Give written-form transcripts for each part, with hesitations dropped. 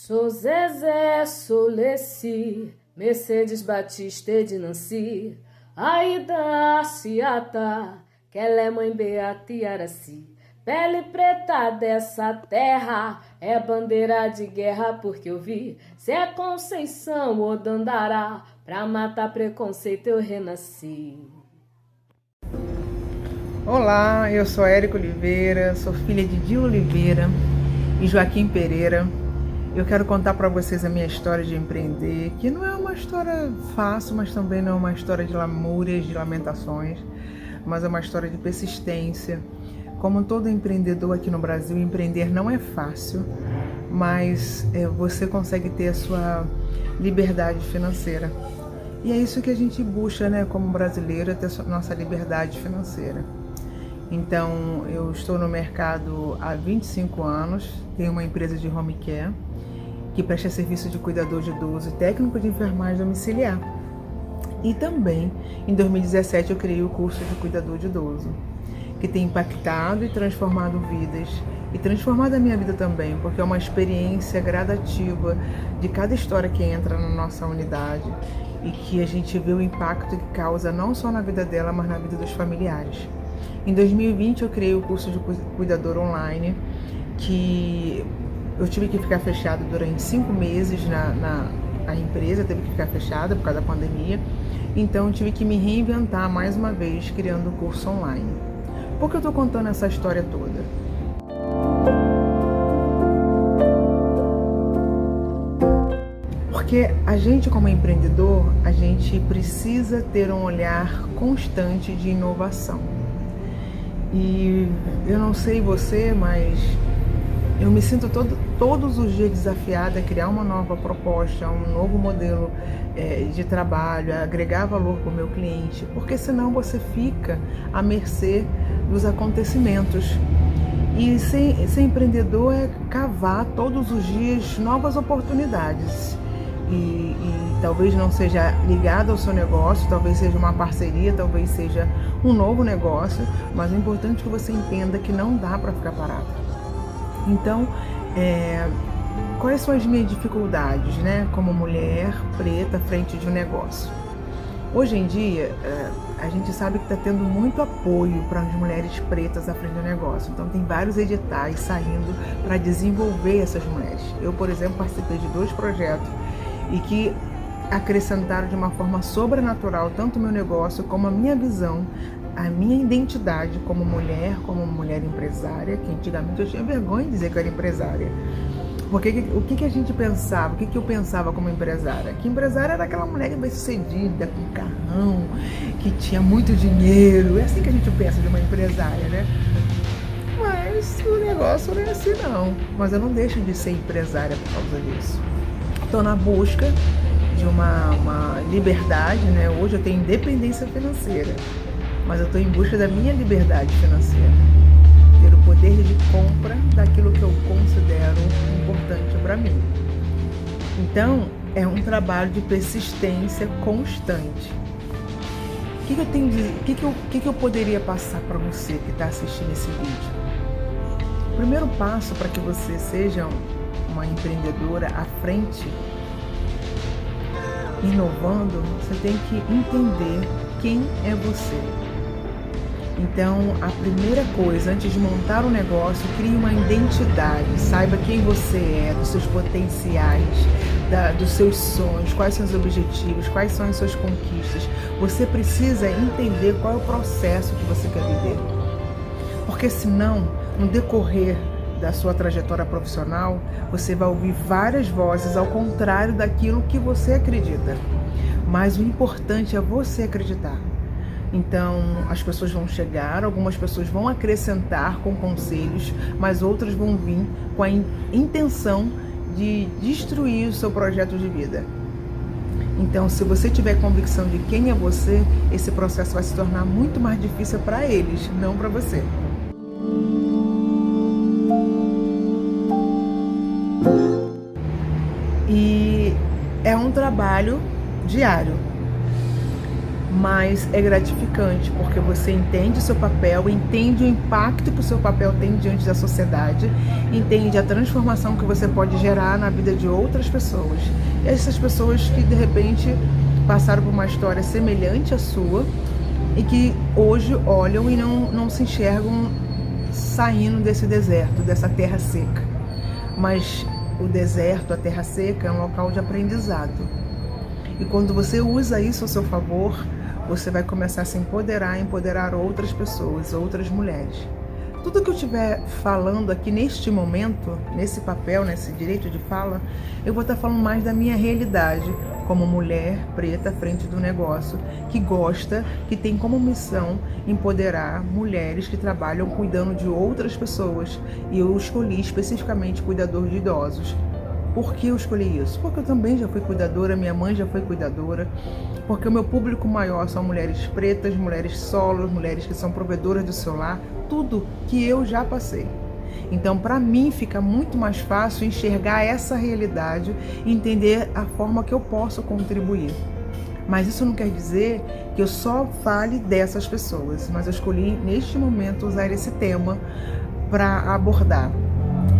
Sou Zezé, sou Leci, Mercedes Batista de Nancy, Aida Ciata, que ela é mãe Beata e Araci. Pele preta dessa terra é bandeira de guerra, porque eu vi se é Conceição ou Dandará, pra matar preconceito eu renasci. Olá, eu sou Érica Oliveira, sou filha de Dio Oliveira e Joaquim Pereira. Eu quero contar para vocês a minha história de empreender, que não é uma história fácil, mas também não é uma história de lamúrias, de lamentações, mas é uma história de persistência. Como todo empreendedor aqui no Brasil, empreender não é fácil, mas você consegue ter a sua liberdade financeira. E é isso que a gente busca, né, como brasileiro, ter a nossa liberdade financeira. Então, eu estou no mercado há 25 anos, tenho uma empresa de home care, que presta serviço de cuidador de idoso e técnico de enfermagem domiciliar. E também, em 2017, eu criei o curso de cuidador de idoso, que tem impactado e transformado vidas, e transformado a minha vida também, porque é uma experiência gradativa de cada história que entra na nossa unidade e que a gente vê o impacto que causa não só na vida dela, mas na vida dos familiares. Em 2020 eu criei o curso de cuidador online, que eu tive que ficar fechado durante 5 meses, a empresa teve que ficar fechada por causa da pandemia, então eu tive que me reinventar mais uma vez criando o curso online. Por que eu estou contando essa história toda? Porque a gente, como empreendedor, a gente precisa ter um olhar constante de inovação. E eu não sei você, mas eu me sinto todos os dias desafiada a criar uma nova proposta, um novo modelo de trabalho, a agregar valor para o meu cliente, porque senão você fica à mercê dos acontecimentos. E ser empreendedor é cavar todos os dias novas oportunidades. E talvez não seja ligado ao seu negócio, talvez seja uma parceria, talvez seja um novo negócio, mas o importante é que você entenda que não dá para ficar parado. Então, quais são as minhas dificuldades, né, como mulher preta à frente de um negócio? Hoje em dia, a gente sabe que está tendo muito apoio para as mulheres pretas à frente do negócio. Então, tem vários editais saindo para desenvolver essas mulheres. Eu, por exemplo, participei de 2 projetos e que acrescentaram de uma forma sobrenatural tanto o meu negócio como a minha visão, a minha identidade como mulher empresária, que antigamente eu tinha vergonha de dizer que eu era empresária. Porque o que a gente pensava, o que eu pensava como empresária? Que empresária era aquela mulher bem-sucedida, com carrão, que tinha muito dinheiro. É assim que a gente pensa de uma empresária, né? Mas o negócio não é assim não. Mas eu não deixo de ser empresária por causa disso. Estou na busca de uma liberdade, né? Hoje eu tenho independência financeira, mas eu estou em busca da minha liberdade financeira. Ter o poder de compra daquilo que eu considero importante para mim. Então, é um trabalho de persistência constante. O que eu poderia passar para você que está assistindo esse vídeo? O primeiro passo para que você seja uma empreendedora à frente, inovando, você tem que entender quem é você. Então, a primeira coisa, antes de montar um negócio, crie uma identidade, saiba quem você é, dos seus potenciais, dos seus sonhos, quais são os objetivos, quais são as suas conquistas. Você precisa entender qual é o processo que você quer viver. Porque senão, no decorrer da sua trajetória profissional, você vai ouvir várias vozes ao contrário daquilo que você acredita. Mas o importante é você acreditar. Então, as pessoas vão chegar, algumas pessoas vão acrescentar com conselhos, mas outras vão vir com a intenção de destruir o seu projeto de vida. Então, se você tiver convicção de quem é você, esse processo vai se tornar muito mais difícil para eles, não para você. E é um trabalho diário. mas é gratificante, porque você entende o seu papel, entende o impacto que o seu papel tem diante da sociedade, entende a transformação que você pode gerar na vida de outras pessoas. E essas pessoas que de repente passaram por uma história semelhante à sua e que hoje olham e não se enxergam saindo desse deserto, dessa terra seca. Mas o deserto, a terra seca, é um local de aprendizado. E quando você usa isso a seu favor, você vai começar a se empoderar outras pessoas, outras mulheres. Tudo que eu estiver falando aqui neste momento, nesse papel, nesse direito de fala, eu vou estar falando mais da minha realidade como mulher preta à frente do negócio, que gosta, que tem como missão empoderar mulheres que trabalham cuidando de outras pessoas. E eu escolhi especificamente cuidador de idosos. Por que eu escolhi isso? Porque eu também já fui cuidadora, minha mãe já foi cuidadora, porque o meu público maior são mulheres pretas, mulheres solos, mulheres que são provedoras do seu lar, tudo que eu já passei. Então, para mim, fica muito mais fácil enxergar essa realidade e entender a forma que eu posso contribuir. Mas isso não quer dizer que eu só fale dessas pessoas, mas eu escolhi, neste momento, usar esse tema para abordar.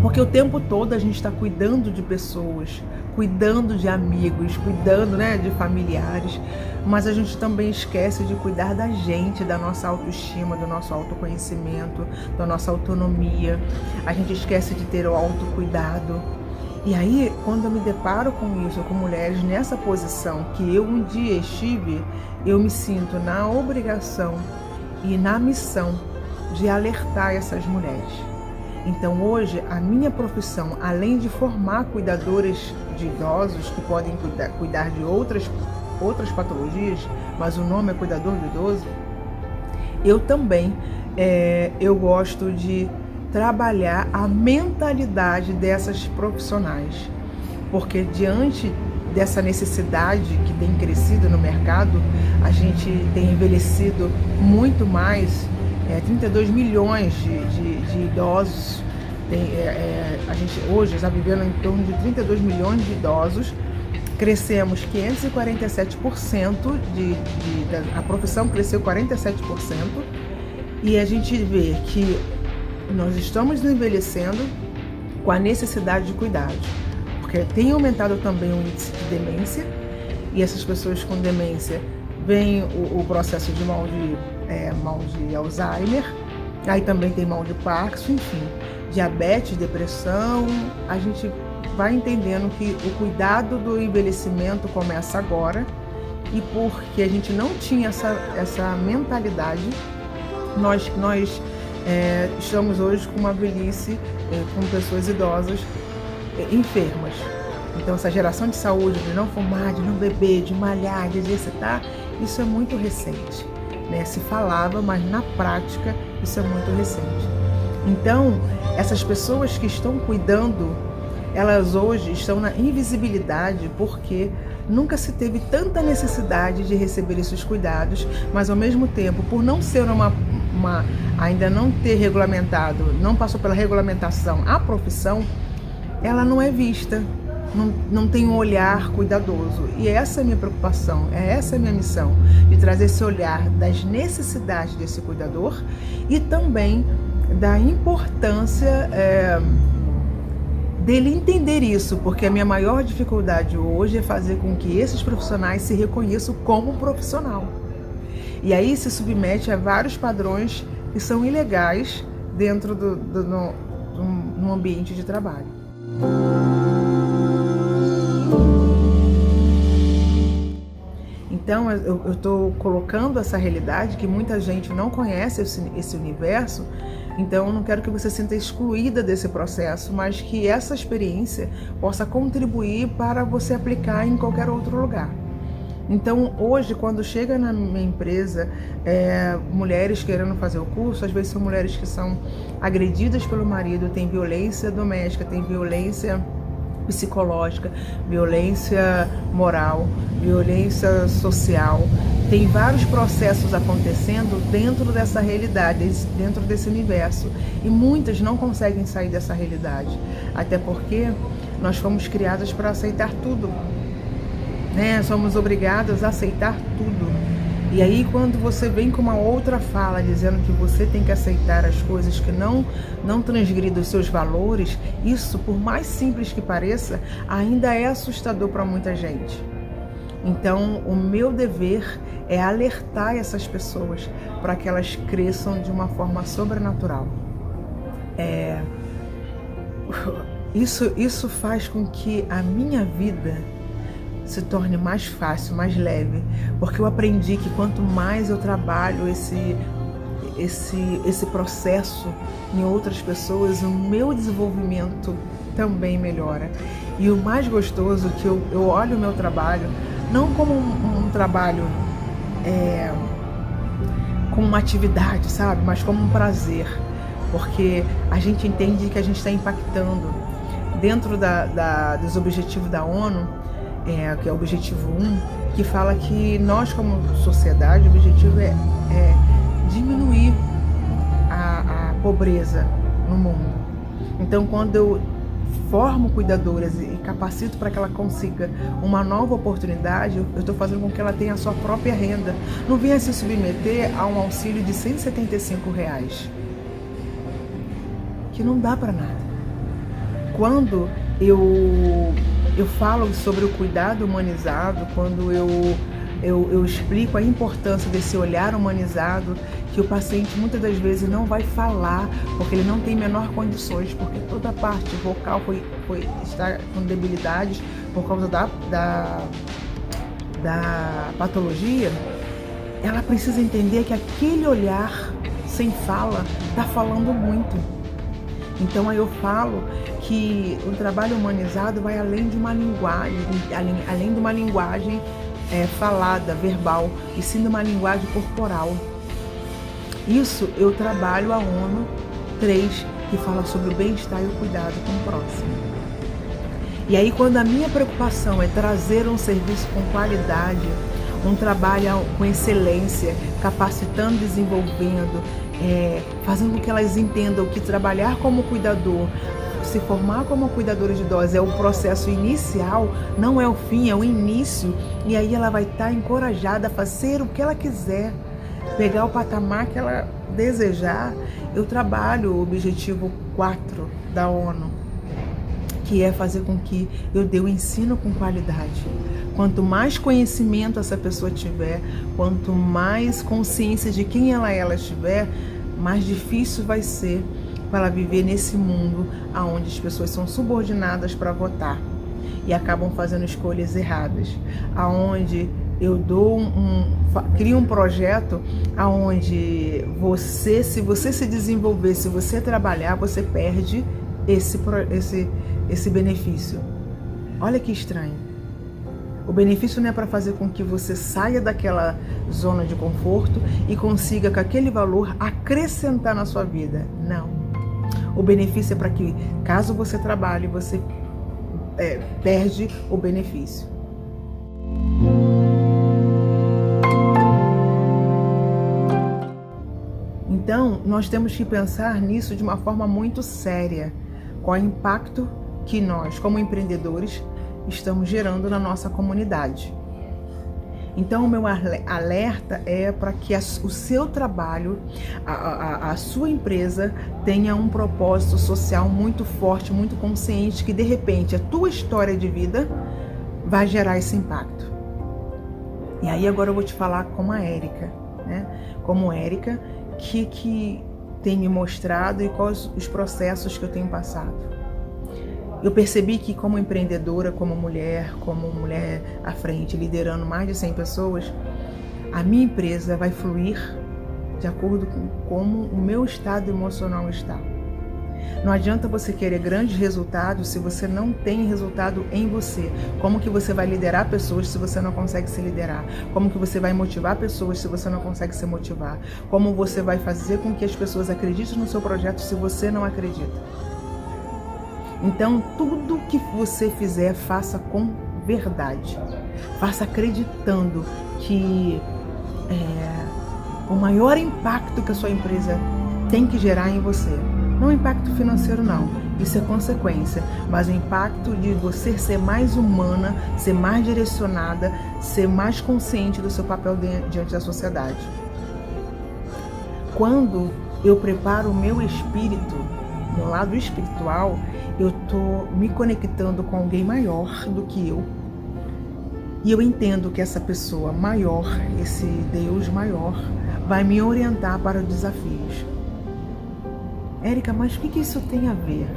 Porque o tempo todo a gente está cuidando de pessoas, cuidando de amigos, cuidando, de familiares, mas a gente também esquece de cuidar da gente, da nossa autoestima, do nosso autoconhecimento, da nossa autonomia. A gente esquece de ter o autocuidado. E aí, quando eu me deparo com isso, com mulheres nessa posição que eu um dia estive, eu me sinto na obrigação e na missão de alertar essas mulheres. Então hoje a minha profissão, além de formar cuidadoras de idosos que podem cuidar de outras patologias, mas o nome é cuidador de idoso, eu também eu gosto de trabalhar a mentalidade dessas profissionais, porque diante dessa necessidade que tem crescido no mercado, a gente tem envelhecido muito mais. 32 milhões de idosos, a gente hoje está vivendo em torno de 32 milhões de idosos, crescemos 547%, a profissão cresceu 47%, e a gente vê que nós estamos envelhecendo com a necessidade de cuidados, porque tem aumentado também o índice de demência, e essas pessoas com demência vem o processo de mal de Alzheimer, aí também tem mal de Parkinson, enfim, diabetes, depressão. A gente vai entendendo que o cuidado do envelhecimento começa agora, e porque a gente não tinha essa mentalidade, nós estamos hoje com uma velhice, com pessoas idosas enfermas. Então essa geração de saúde, de não fumar, de não beber, de malhar, de exercitar, isso é muito recente. Se falava, mas na prática isso é muito recente. Então, essas pessoas que estão cuidando, elas hoje estão na invisibilidade porque nunca se teve tanta necessidade de receber esses cuidados, mas ao mesmo tempo, por não ser ainda não ter regulamentado, não passou pela regulamentação a profissão, ela não é vista. Não tem um olhar cuidadoso. E essa é a minha preocupação, essa é a minha missão, de trazer esse olhar das necessidades desse cuidador e também da importância dele entender isso, porque a minha maior dificuldade hoje é fazer com que esses profissionais se reconheçam como profissional. E aí se submete a vários padrões que são ilegais dentro no ambiente de trabalho. Então eu estou colocando essa realidade que muita gente não conhece esse universo, então eu não quero que você se sinta excluída desse processo, mas que essa experiência possa contribuir para você aplicar em qualquer outro lugar. Então hoje, quando chega na minha empresa mulheres querendo fazer o curso, às vezes são mulheres que são agredidas pelo marido, tem violência doméstica, tem violência psicológica, violência moral, violência social. Tem vários processos acontecendo dentro dessa realidade, dentro desse universo. E muitas não conseguem sair dessa realidade. Até porque nós fomos criadas para aceitar tudo. Somos obrigadas a aceitar tudo. E aí quando você vem com uma outra fala dizendo que você tem que aceitar as coisas que não transgridem os seus valores, isso, por mais simples que pareça, ainda é assustador para muita gente. Então, o meu dever é alertar essas pessoas para que elas cresçam de uma forma sobrenatural. Isso faz com que a minha vida se torne mais fácil, mais leve, porque eu aprendi que quanto mais eu trabalho esse processo em outras pessoas, o meu desenvolvimento também melhora. E o mais gostoso é que eu olho o meu trabalho não como um trabalho, como uma atividade, sabe? Mas como um prazer, porque a gente entende que a gente está impactando dentro dos objetivos da ONU, que é o objetivo 1, que fala que nós como sociedade, o objetivo é diminuir a pobreza no mundo. Então, quando eu formo cuidadoras e capacito para que ela consiga uma nova oportunidade, eu estou fazendo com que ela tenha a sua própria renda. Não venha se submeter a um auxílio de R$175, que não dá para nada. Quando eu falo sobre o cuidado humanizado, quando eu explico a importância desse olhar humanizado, que o paciente muitas das vezes não vai falar, porque ele não tem menor condições, porque toda a parte vocal está com debilidades por causa da patologia, ela precisa entender que aquele olhar sem fala está falando muito. Então aí eu falo que o trabalho humanizado vai além de uma linguagem, além de uma linguagem falada, verbal, e sim de uma linguagem corporal. Isso eu trabalho a ONU 3, que fala sobre o bem-estar e o cuidado com o próximo. E aí quando a minha preocupação é trazer um serviço com qualidade, um trabalho com excelência, capacitando, desenvolvendo, fazendo com que elas entendam que trabalhar como cuidador, se formar como cuidadora de idosos é o processo inicial, não é o fim, é o início. E aí ela vai estar encorajada a fazer o que ela quiser, pegar o patamar que ela desejar. Eu trabalho o objetivo 4 da ONU, que é fazer com que eu dê o ensino com qualidade. Quanto mais conhecimento essa pessoa tiver, quanto mais consciência de quem ela tiver, mais difícil vai ser para ela viver nesse mundo onde as pessoas são subordinadas para votar e acabam fazendo escolhas erradas, aonde eu crio um projeto aonde se você se desenvolver, se você trabalhar, você perde esse benefício. Olha que estranho. O benefício não é para fazer com que você saia daquela zona de conforto e consiga com aquele valor acrescentar na sua vida. Não. O benefício é para que, caso você trabalhe, você perde o benefício. Então, nós temos que pensar nisso de uma forma muito séria. Qual é o impacto que nós, como empreendedores, estamos gerando na nossa comunidade. Então, o meu alerta é para que o seu trabalho, a sua empresa, tenha um propósito social muito forte, muito consciente, que de repente a tua história de vida vai gerar esse impacto. E aí agora eu vou te falar como a Érica, né? Como Érica, que tem me mostrado e quais os processos que eu tenho passado. Eu percebi que como empreendedora, como mulher à frente, liderando mais de 100 pessoas, a minha empresa vai fluir de acordo com como o meu estado emocional está. Não adianta você querer grandes resultados se você não tem resultado em você. Como que você vai liderar pessoas se você não consegue se liderar? Como que você vai motivar pessoas se você não consegue se motivar? Como você vai fazer com que as pessoas acreditem no seu projeto se você não acredita? Então, tudo que você fizer, faça com verdade. Faça acreditando que o maior impacto que a sua empresa tem que gerar em você, não impacto financeiro não, isso é consequência, mas o impacto de você ser mais humana, ser mais direcionada, ser mais consciente do seu papel diante da sociedade. Quando eu preparo o meu espírito, no lado espiritual, eu estou me conectando com alguém maior do que eu. E eu entendo que essa pessoa maior, esse Deus maior, vai me orientar para os desafios. Érica, mas o que isso tem a ver?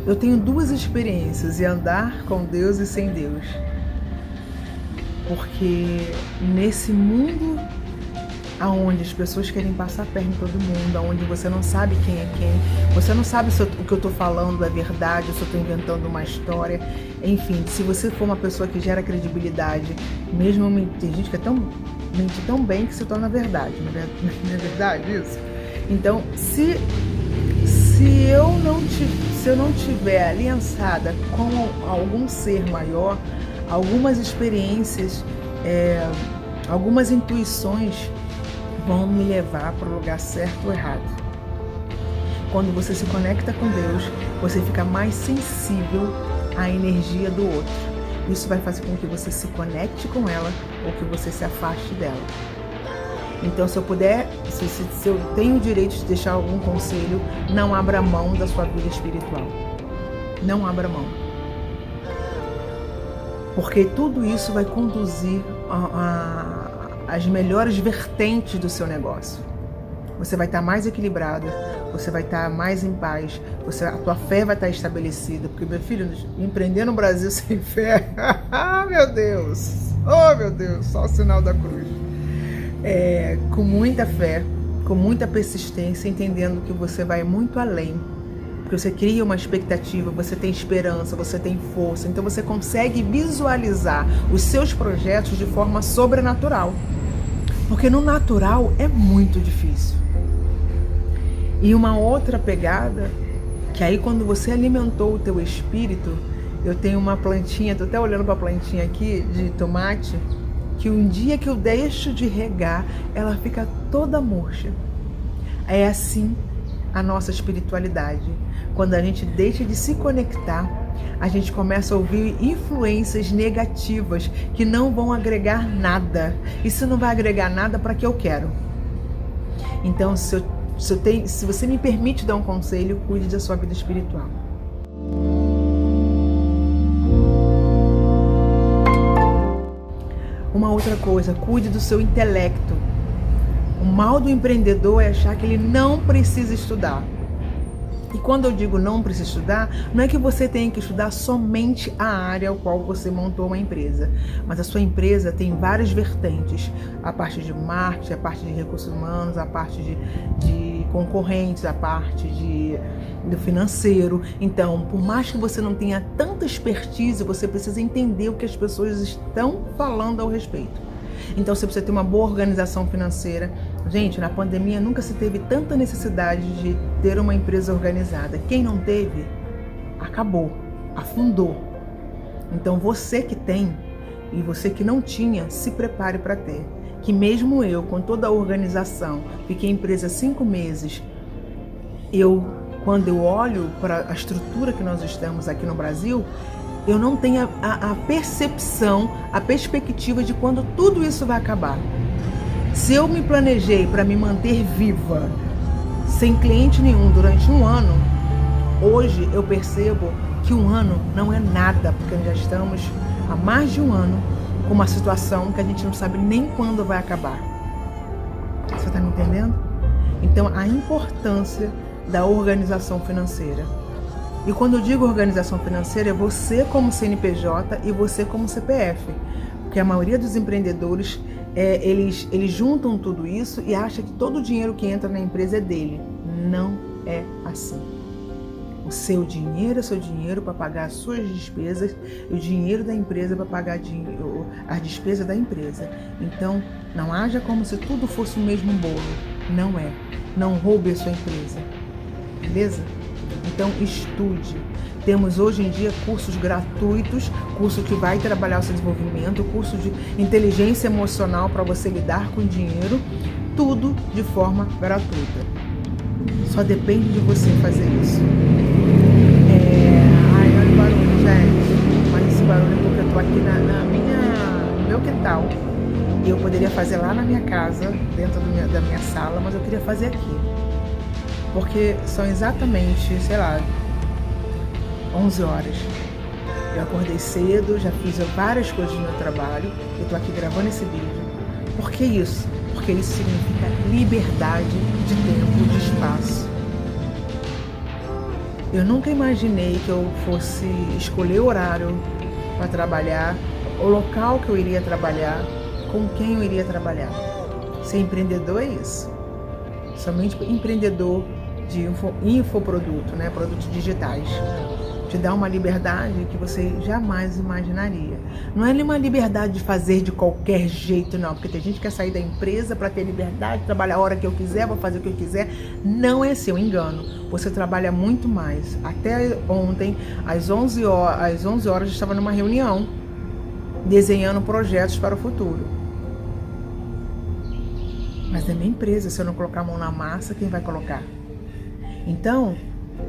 Eu tenho duas experiências, de andar com Deus e sem Deus. Porque nesse mundo onde as pessoas querem passar a perna em todo mundo, onde você não sabe quem é quem, você não sabe se o que eu estou falando é verdade, se eu estou inventando uma história, enfim, se você for uma pessoa que gera credibilidade, mesmo tem gente que mente tão bem que se torna verdade, não é verdade isso? Então, se eu não tiver aliançada com algum ser maior, algumas experiências, algumas intuições vão me levar para o lugar certo ou errado. Quando você se conecta com Deus, você fica mais sensível à energia do outro. Isso vai fazer com que você se conecte com ela ou que você se afaste dela. Então, se eu puder, se eu tenho o direito de deixar algum conselho, não abra mão da sua vida espiritual. Não abra mão. Porque tudo isso vai conduzir as melhores vertentes do seu negócio. Você vai estar mais equilibrado, você vai estar mais em paz, a tua fé vai estar estabelecida, porque, meu filho, empreender no Brasil sem fé, meu Deus, oh meu Deus, só o sinal da cruz. Com muita fé, com muita persistência, entendendo que você vai muito além, porque você cria uma expectativa, você tem esperança, você tem força, então você consegue visualizar os seus projetos de forma sobrenatural. Porque no natural é muito difícil. E uma outra pegada, que aí quando você alimentou o teu espírito, eu tenho uma plantinha, tô até olhando para a plantinha aqui de tomate, que um dia que eu deixo de regar, ela fica toda murcha. É assim a nossa espiritualidade. Quando a gente deixa de se conectar, a gente começa a ouvir influências negativas que não vão agregar nada. Isso não vai agregar nada para que eu quero. Então, se você me permite dar um conselho, cuide da sua vida espiritual. Uma outra coisa, cuide do seu intelecto. O mal do empreendedor é achar que ele não precisa estudar. E quando eu digo não precisa estudar, não é que você tenha que estudar somente a área ao qual você montou uma empresa, mas a sua empresa tem várias vertentes, a parte de marketing, a parte de recursos humanos, a parte de concorrentes, a parte do financeiro. Então, por mais que você não tenha tanta expertise, você precisa entender o que as pessoas estão falando ao respeito. Então, você precisa ter uma boa organização financeira. Gente, na pandemia nunca se teve tanta necessidade de ter uma empresa organizada. Quem não teve, acabou, afundou. Então, você que tem e você que não tinha, se prepare para ter. Que mesmo eu, com toda a organização, fiquei empresa 5 meses, quando eu olho para a estrutura que nós estamos aqui no Brasil, eu não tenho a percepção, a perspectiva de quando tudo isso vai acabar. Se eu me planejei para me manter viva, sem cliente nenhum durante 1 ano, hoje eu percebo que 1 ano não é nada, porque já estamos há mais de 1 ano com uma situação que a gente não sabe nem quando vai acabar. Você está me entendendo? Então, a importância da organização financeira. E quando eu digo organização financeira, é você como CNPJ e você como CPF. Porque a maioria dos empreendedores, eles juntam tudo isso e acham que todo o dinheiro que entra na empresa é dele. Não é assim. O seu dinheiro é seu dinheiro para pagar as suas despesas e o dinheiro da empresa para pagar as despesas da empresa. Então, não haja como se tudo fosse o mesmo bolo. Não é. Não roube a sua empresa. Beleza? Então, estude. Temos hoje em dia cursos gratuitos, curso que vai trabalhar o seu desenvolvimento, curso de inteligência emocional para você lidar com dinheiro, tudo de forma gratuita. Só depende de você fazer isso. Gente, mas esse barulho é porque eu tô aqui no meu quintal. E eu poderia fazer lá na minha casa, dentro da minha sala, mas eu queria fazer aqui. Porque são exatamente, sei lá, 11 horas. Eu acordei cedo, já fiz várias coisas no meu trabalho. Eu tô aqui gravando esse vídeo. Por que isso? Porque isso significa liberdade de tempo, de espaço. Eu nunca imaginei que eu fosse escolher o horário para trabalhar, o local que eu iria trabalhar, com quem eu iria trabalhar. Ser empreendedor é isso. Somente empreendedor de infoproduto, né? Produtos digitais. Te dá uma liberdade que você jamais imaginaria. Não é uma liberdade de fazer de qualquer jeito, não. Porque tem gente que quer sair da empresa para ter liberdade, trabalhar a hora que eu quiser, vou fazer o que eu quiser. Não é assim, eu engano. Você trabalha muito mais. Até ontem, às 11 horas, eu estava numa reunião, desenhando projetos para o futuro. Mas é minha empresa. Se eu não colocar a mão na massa, quem vai colocar? Então,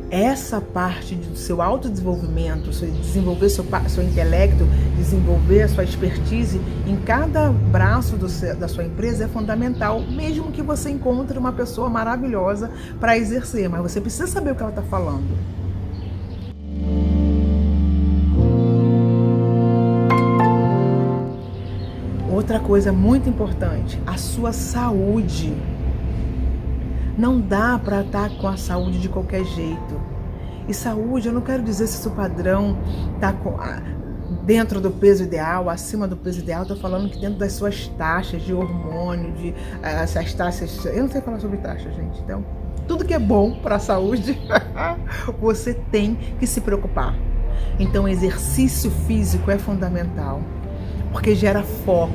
essa parte do seu autodesenvolvimento, desenvolver seu intelecto, desenvolver a sua expertise em cada braço da sua empresa é fundamental, mesmo que você encontre uma pessoa maravilhosa para exercer, mas você precisa saber o que ela está falando. Outra coisa muito importante, a sua saúde. Não dá para estar com a saúde de qualquer jeito. E saúde, eu não quero dizer se o seu padrão está dentro do peso ideal, acima do peso ideal. Estou falando que dentro das suas taxas de hormônio, essas taxas... Eu não sei falar sobre taxas, gente. Então, tudo que é bom para a saúde, você tem que se preocupar. Então, exercício físico é fundamental. Porque gera foco,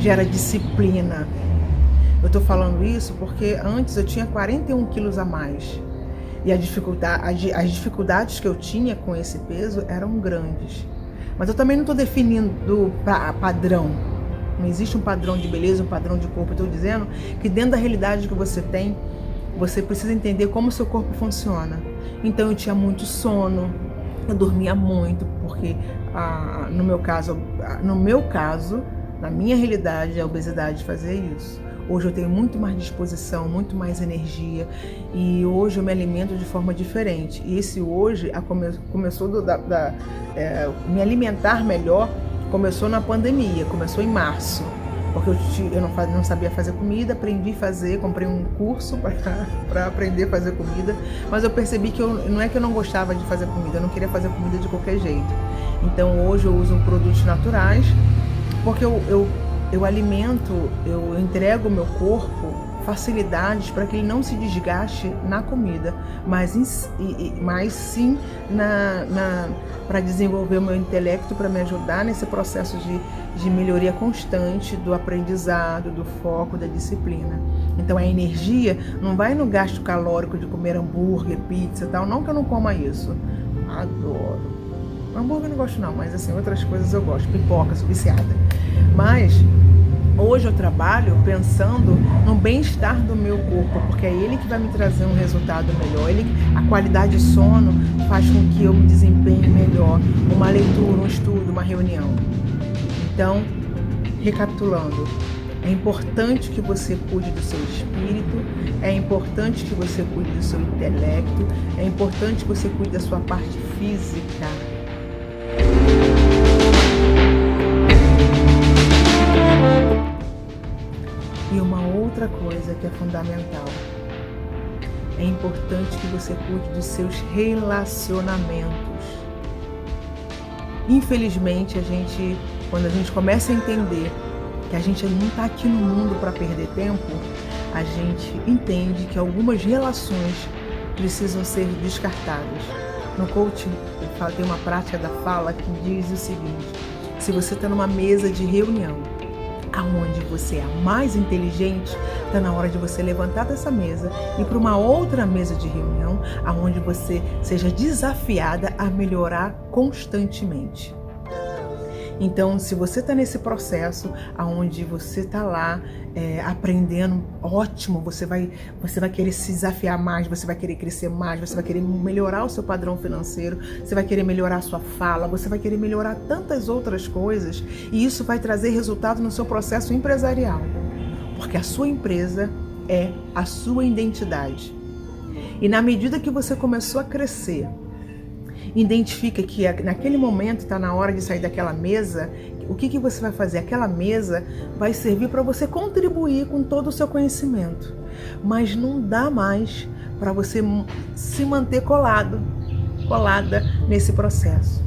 gera disciplina. Eu tô falando isso porque antes eu tinha 41 quilos a mais. E as dificuldades que eu tinha com esse peso eram grandes. Mas eu também não estou definindo padrão. Não existe um padrão de beleza, um padrão de corpo. Eu estou dizendo que dentro da realidade que você tem, você precisa entender como o seu corpo funciona. Então eu tinha muito sono, eu dormia muito, porque no meu caso, na minha realidade, a obesidade fazia isso. Hoje eu tenho muito mais disposição, muito mais energia e hoje eu me alimento de forma diferente. E esse hoje começou me alimentar melhor, começou na pandemia, começou em março. Porque eu não sabia fazer comida, aprendi a fazer, comprei um curso para aprender a fazer comida, mas eu percebi que não é que eu não gostava de fazer comida, eu não queria fazer comida de qualquer jeito. Então hoje eu uso produtos naturais, porque eu alimento, eu entrego ao meu corpo facilidades para que ele não se desgaste na comida, mas sim para desenvolver o meu intelecto, para me ajudar nesse processo de melhoria constante do aprendizado, do foco, da disciplina. Então a energia não vai no gasto calórico de comer hambúrguer, pizza e tal, não que eu não coma isso, adoro. Hambúrguer eu não gosto não, mas assim, outras coisas eu gosto, pipoca, sou viciada. Mas hoje eu trabalho pensando no bem-estar do meu corpo, porque é ele que vai me trazer um resultado melhor. A qualidade de sono faz com que eu me desempenhe melhor. Uma leitura, um estudo, uma reunião. Então, recapitulando, é importante que você cuide do seu espírito, é importante que você cuide do seu intelecto, é importante que você cuide da sua parte física. E uma outra coisa que é fundamental, é importante que você cuide dos seus relacionamentos. Infelizmente, quando a gente começa a entender que a gente não está aqui no mundo para perder tempo, a gente entende que algumas relações precisam ser descartadas. No coaching, tem uma prática da fala que diz o seguinte: se você está numa mesa de reunião, aonde você é a mais inteligente, está na hora de você levantar dessa mesa e ir para uma outra mesa de reunião, aonde você seja desafiada a melhorar constantemente. Então, se você está nesse processo, aonde você está lá aprendendo, ótimo, você vai querer se desafiar mais, você vai querer crescer mais, você vai querer melhorar o seu padrão financeiro, você vai querer melhorar a sua fala, você vai querer melhorar tantas outras coisas, e isso vai trazer resultado no seu processo empresarial, porque a sua empresa é a sua identidade. E na medida que você começou a crescer, identifica que naquele momento está na hora de sair daquela mesa. O que você vai fazer? Aquela mesa vai servir para você contribuir com todo o seu conhecimento, mas não dá mais para você se manter colada nesse processo.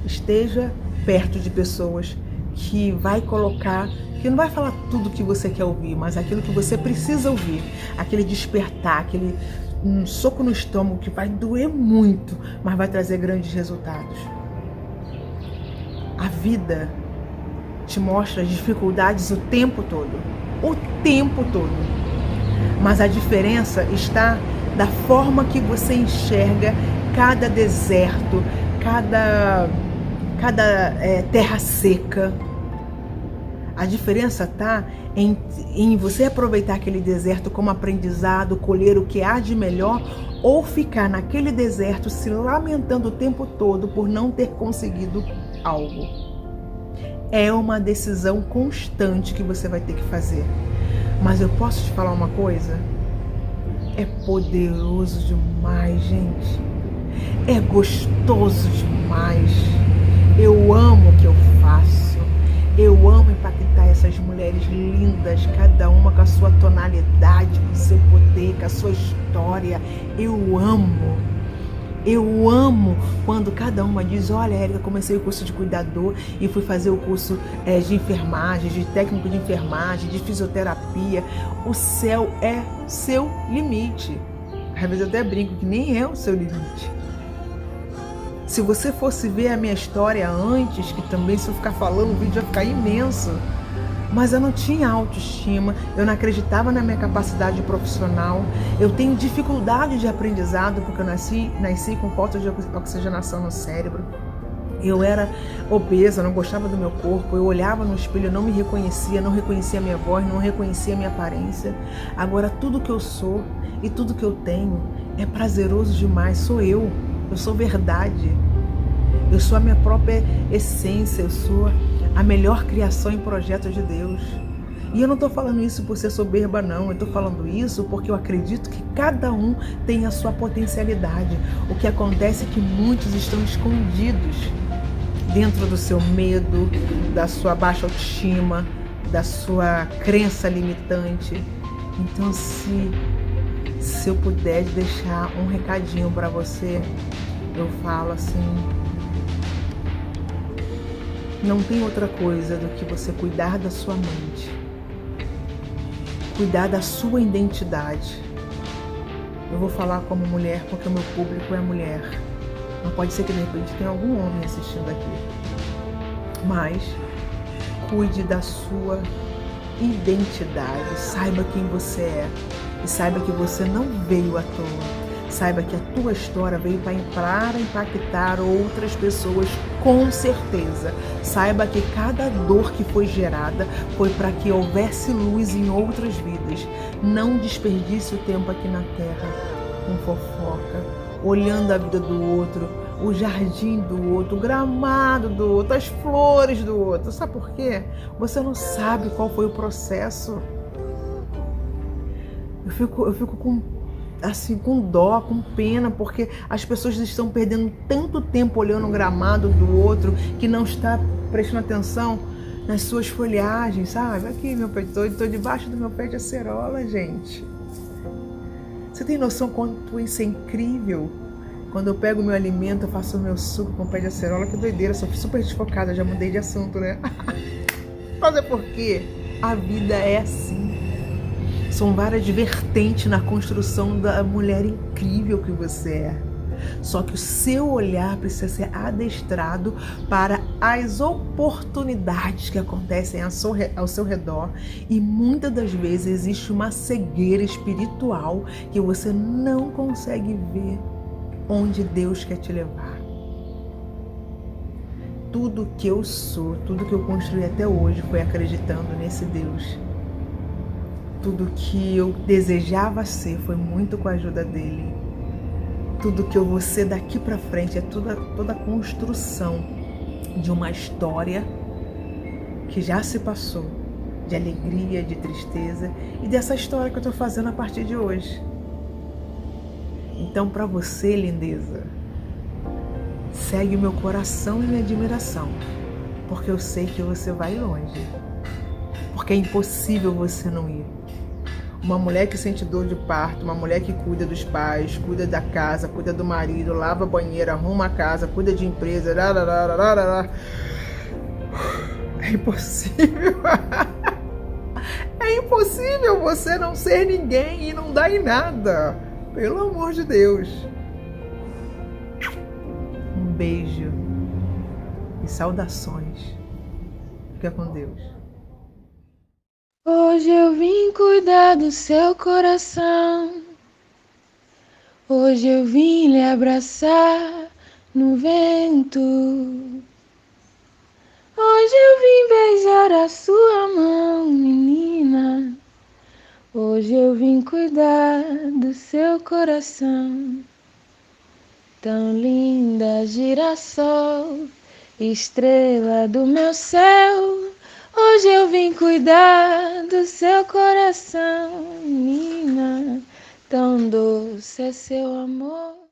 Esteja perto de pessoas que vai colocar, que não vai falar tudo que você quer ouvir, mas aquilo que você precisa ouvir, aquele despertar, aquele soco no estômago que vai doer muito, mas vai trazer grandes resultados. A vida te mostra as dificuldades o tempo todo, mas a diferença está da forma que você enxerga cada deserto, cada terra seca. A diferença está em você aproveitar aquele deserto como aprendizado, colher o que há de melhor, ou ficar naquele deserto se lamentando o tempo todo por não ter conseguido algo. É uma decisão constante que você vai ter que fazer. Mas eu posso te falar uma coisa? É poderoso demais, gente. É gostoso demais. Eu amo o que eu faço. Eu amo impactar essas mulheres lindas, cada uma com a sua tonalidade, com o seu poder, com a sua história. Eu amo quando cada uma diz: olha, Érica, comecei o curso de cuidador e fui fazer o curso de enfermagem, de técnico de enfermagem, de fisioterapia. O céu é seu limite. Às vezes eu até brinco que nem é o seu limite. Se você fosse ver a minha história antes, que também se eu ficar falando, o vídeo vai ficar imenso. Mas eu não tinha autoestima, eu não acreditava na minha capacidade profissional, eu tenho dificuldade de aprendizado, porque eu nasci com falta de oxigenação no cérebro. Eu era obesa, não gostava do meu corpo, eu olhava no espelho, eu não me reconhecia, não reconhecia a minha voz, não reconhecia a minha aparência. Agora tudo que eu sou e tudo que eu tenho é prazeroso demais, sou eu sou verdade, eu sou a minha própria essência, eu sou a melhor criação em projeto de Deus. E eu não estou falando isso por ser soberba, não. Eu estou falando isso porque eu acredito que cada um tem a sua potencialidade. O que acontece é que muitos estão escondidos dentro do seu medo, da sua baixa autoestima, da sua crença limitante. Então, se eu puder deixar um recadinho para você, eu falo assim: não tem outra coisa do que você cuidar da sua mente, cuidar da sua identidade. Eu vou falar como mulher porque o meu público é mulher. Não pode ser que de repente tenha algum homem assistindo aqui. Mas cuide da sua identidade, saiba quem você é e saiba que você não veio à toa. Saiba que a tua história veio para impactar outras pessoas, com certeza. Saiba que cada dor que foi gerada foi para que houvesse luz em outras vidas. Não desperdice o tempo aqui na Terra com fofoca, olhando a vida do outro, o jardim do outro, o gramado do outro, as flores do outro. Sabe por quê? Você não sabe qual foi o processo. Eu fico com dó, com pena, porque as pessoas estão perdendo tanto tempo olhando o gramado do outro que não está prestando atenção nas suas folhagens, sabe? Aqui, meu pé, estou debaixo do meu pé de acerola, gente. Você tem noção quanto isso é incrível? Quando eu pego o meu alimento, eu faço o meu suco com pé de acerola, que doideira, sou super desfocada, já mudei de assunto, né? Mas é porque a vida é assim. São várias vertentes na construção da mulher incrível que você é. Só que o seu olhar precisa ser adestrado para as oportunidades que acontecem ao seu redor. E muitas das vezes existe uma cegueira espiritual que você não consegue ver onde Deus quer te levar. tudo que eu sou, tudo que eu construí até hoje foi acreditando nesse Deus. Tudo que eu desejava ser foi muito com a ajuda dele. Tudo que eu vou ser daqui para frente é toda a construção de uma história que já se passou, de alegria, de tristeza e dessa história que eu estou fazendo a partir de hoje. Então, para você, lindeza, segue o meu coração e minha admiração, porque eu sei que você vai longe, porque é impossível você não ir. Uma mulher que sente dor de parto, uma mulher que cuida dos pais, cuida da casa, cuida do marido, lava a banheira, arruma a casa, cuida de empresa, é impossível. É impossível você não ser ninguém e não dar em nada. Pelo amor de Deus. Um beijo e saudações. Fica com Deus. Hoje eu vim cuidar do seu coração. Hoje eu vim lhe abraçar no vento. Hoje eu vim beijar a sua mão, menina. Hoje eu vim cuidar do seu coração. Tão linda, girassol, estrela do meu céu. Hoje eu vim cuidar do seu coração, menina. Tão doce é seu amor.